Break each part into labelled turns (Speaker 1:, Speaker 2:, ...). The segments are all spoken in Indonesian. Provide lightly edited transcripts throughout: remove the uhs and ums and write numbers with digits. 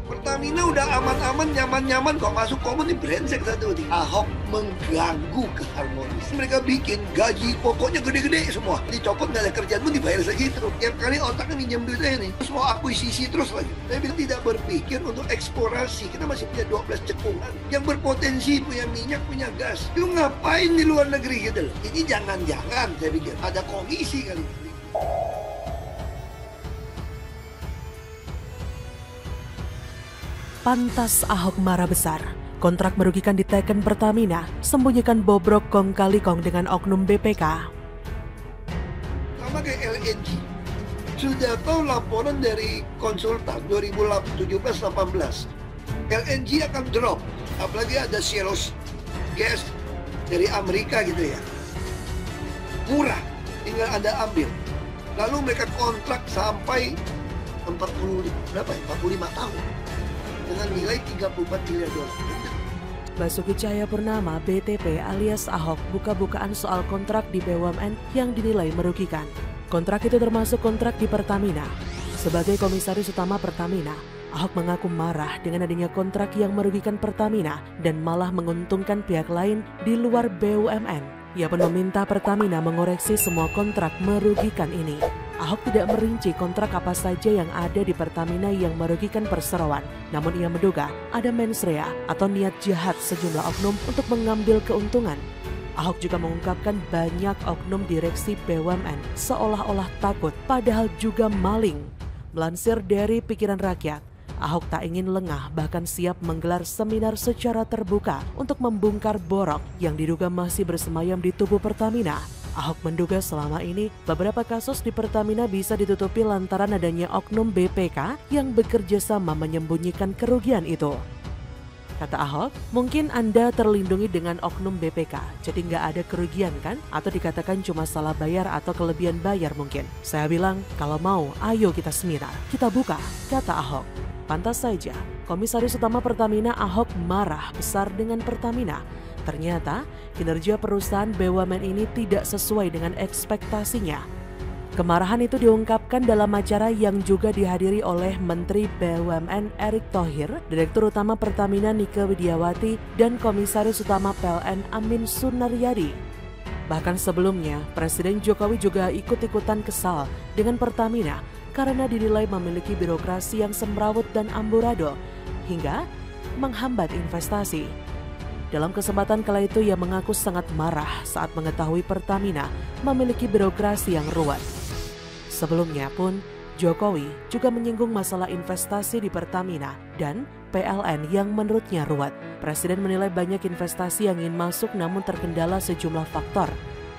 Speaker 1: Pertamina udah aman-aman, nyaman-nyaman kok masuk komen di brengsek satu nih. Ahok mengganggu keharmonisan. Mereka bikin gaji pokoknya gede-gede semua. Dicopot nggak ada kerjaan pun dibayar segitu. Tiap kali otaknya minjem duitnya nih. Terus mau akuisisi terus lagi. Saya bilang tidak berpikir untuk eksplorasi. Kita masih punya 12 cekungan yang berpotensi, punya minyak, punya gas. Itu ngapain di luar negeri gitu loh. Ini jangan-jangan saya pikir ada komisi kali ini.
Speaker 2: Pantas Ahok marah besar. Kontrak merugikan diteken Pertamina, sembunyikan bobrok kong kali kong dengan oknum BPK.
Speaker 1: Sama kayak LNG. Sudah tahu laporan dari konsultan 2017-18. LNG akan drop. Apalagi ada Ceros gas dari Amerika gitu ya. Murah, tinggal Anda ambil. Lalu mereka kontrak sampai 45 tahun. Dengan nilai 34 miliar dolar.
Speaker 2: Basuki Cahayapurnama (BTP) alias Ahok buka-bukaan soal kontrak di BUMN yang dinilai merugikan. Kontrak itu termasuk kontrak di Pertamina. Sebagai komisaris utama Pertamina, Ahok mengaku marah dengan adanya kontrak yang merugikan Pertamina dan malah menguntungkan pihak lain di luar BUMN. Ia pun meminta Pertamina mengoreksi semua kontrak merugikan ini. Ahok tidak merinci kontrak apa saja yang ada di Pertamina yang merugikan perseroan. Namun ia menduga ada mens rea atau niat jahat sejumlah oknum untuk mengambil keuntungan. Ahok juga mengungkapkan banyak oknum direksi BUMN seolah-olah takut padahal juga maling. Melansir dari Pikiran Rakyat, Ahok tak ingin lengah bahkan siap menggelar seminar secara terbuka untuk membongkar borok yang diduga masih bersemayam di tubuh Pertamina. Ahok menduga selama ini beberapa kasus di Pertamina bisa ditutupi lantaran adanya oknum BPK yang bekerja sama menyembunyikan kerugian itu. Kata Ahok, mungkin Anda terlindungi dengan oknum BPK, jadi nggak ada kerugian kan? Atau dikatakan cuma salah bayar atau kelebihan bayar mungkin. Saya bilang, kalau mau, ayo kita seminar, kita buka, kata Ahok. Pantas saja, Komisaris Utama Pertamina Ahok marah besar dengan Pertamina. Ternyata, kinerja perusahaan BUMN ini tidak sesuai dengan ekspektasinya. Kemarahan itu diungkapkan dalam acara yang juga dihadiri oleh Menteri BUMN Erick Thohir, Direktur Utama Pertamina Nike Widiawati, dan Komisaris Utama PLN Amin Sunaryadi. Bahkan sebelumnya, Presiden Jokowi juga ikut-ikutan kesal dengan Pertamina karena dinilai memiliki birokrasi yang semrawut dan amburadul, hingga menghambat investasi. Dalam kesempatan kala itu ia mengaku sangat marah saat mengetahui Pertamina memiliki birokrasi yang ruwet. Sebelumnya pun, Jokowi juga menyinggung masalah investasi di Pertamina dan PLN yang menurutnya ruwet. Presiden menilai banyak investasi yang ingin masuk namun terkendala sejumlah faktor.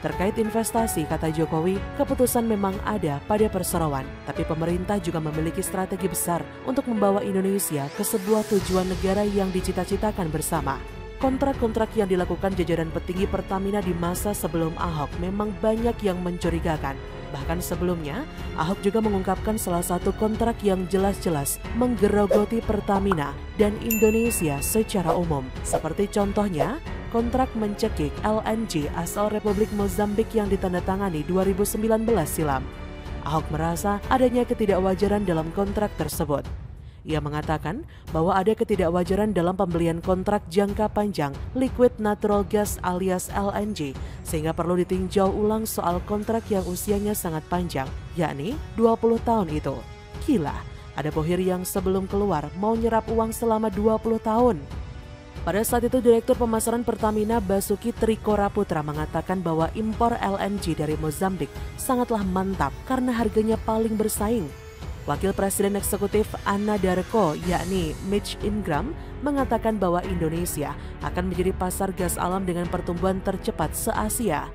Speaker 2: Terkait investasi, kata Jokowi, keputusan memang ada pada perseroan, tapi pemerintah juga memiliki strategi besar untuk membawa Indonesia ke sebuah tujuan negara yang dicita-citakan bersama. Kontrak-kontrak yang dilakukan jajaran petinggi Pertamina di masa sebelum Ahok memang banyak yang mencurigakan. Bahkan sebelumnya, Ahok juga mengungkapkan salah satu kontrak yang jelas-jelas menggerogoti Pertamina dan Indonesia secara umum. Seperti contohnya, kontrak mencekik LNG asal Republik Mozambik yang ditandatangani 2019 silam. Ahok merasa adanya ketidakwajaran dalam kontrak tersebut. Ia mengatakan bahwa ada ketidakwajaran dalam pembelian kontrak jangka panjang liquid natural gas alias LNG, sehingga perlu ditinjau ulang soal kontrak yang usianya sangat panjang, yakni 20 tahun itu. Gila, ada bohir yang sebelum keluar mau nyerap uang selama 20 tahun. Pada saat itu Direktur Pemasaran Pertamina Basuki Trikoraputra mengatakan bahwa impor LNG dari Mozambik sangatlah mantap karena harganya paling bersaing. Wakil Presiden Eksekutif Anna Darko, yakni Mitch Ingram, mengatakan bahwa Indonesia akan menjadi pasar gas alam dengan pertumbuhan tercepat se-Asia.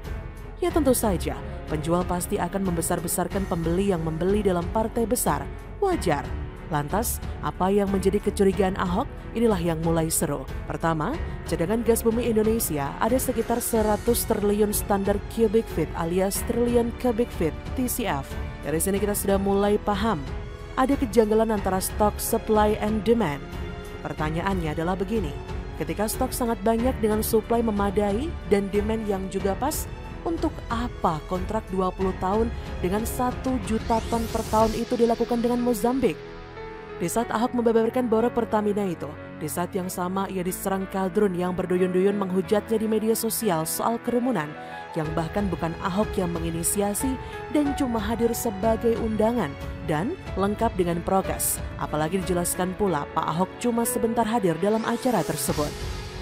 Speaker 2: Ya tentu saja, penjual pasti akan membesar-besarkan pembeli yang membeli dalam partai besar. Wajar. Lantas, apa yang menjadi kecurigaan Ahok? Inilah yang mulai seru. Pertama, cadangan gas bumi Indonesia ada sekitar 100 triliun standar cubic feet alias triliun cubic feet TCF. Dari sini kita sudah mulai paham. Ada kejanggalan antara stok, supply, and demand. Pertanyaannya adalah begini, ketika stok sangat banyak dengan supply memadai dan demand yang juga pas, untuk apa kontrak 20 tahun dengan 1 juta ton per tahun itu dilakukan dengan Mozambik? Di saat Ahok membeberkan borok Pertamina itu, di saat yang sama ia diserang kadrun yang berduyun-duyun menghujatnya di media sosial soal kerumunan yang bahkan bukan Ahok yang menginisiasi dan cuma hadir sebagai undangan dan lengkap dengan prokes. Apalagi dijelaskan pula Pak Ahok cuma sebentar hadir dalam acara tersebut.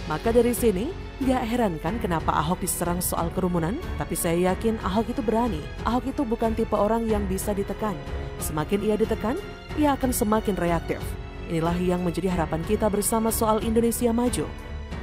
Speaker 2: Maka dari sini, gak heran kan kenapa Ahok diserang soal kerumunan? Tapi saya yakin Ahok itu berani. Ahok itu bukan tipe orang yang bisa ditekan. Semakin ia ditekan, ia akan semakin reaktif. Inilah yang menjadi harapan kita bersama soal Indonesia Maju.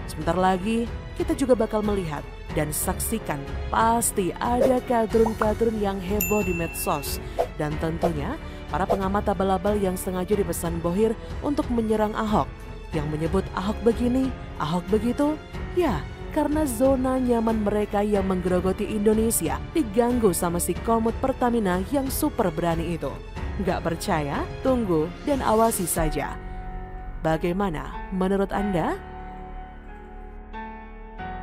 Speaker 2: Sebentar lagi, kita juga bakal melihat dan saksikan pasti ada kadrun-kadrun yang heboh di medsos. Dan tentunya, para pengamat abal-abal yang sengaja dipesan Bohir untuk menyerang Ahok. Yang menyebut Ahok begini, Ahok begitu, ya karena zona nyaman mereka yang menggerogoti Indonesia diganggu sama si komut Pertamina yang super berani itu. Nggak percaya? Tunggu dan awasi saja. Bagaimana menurut Anda?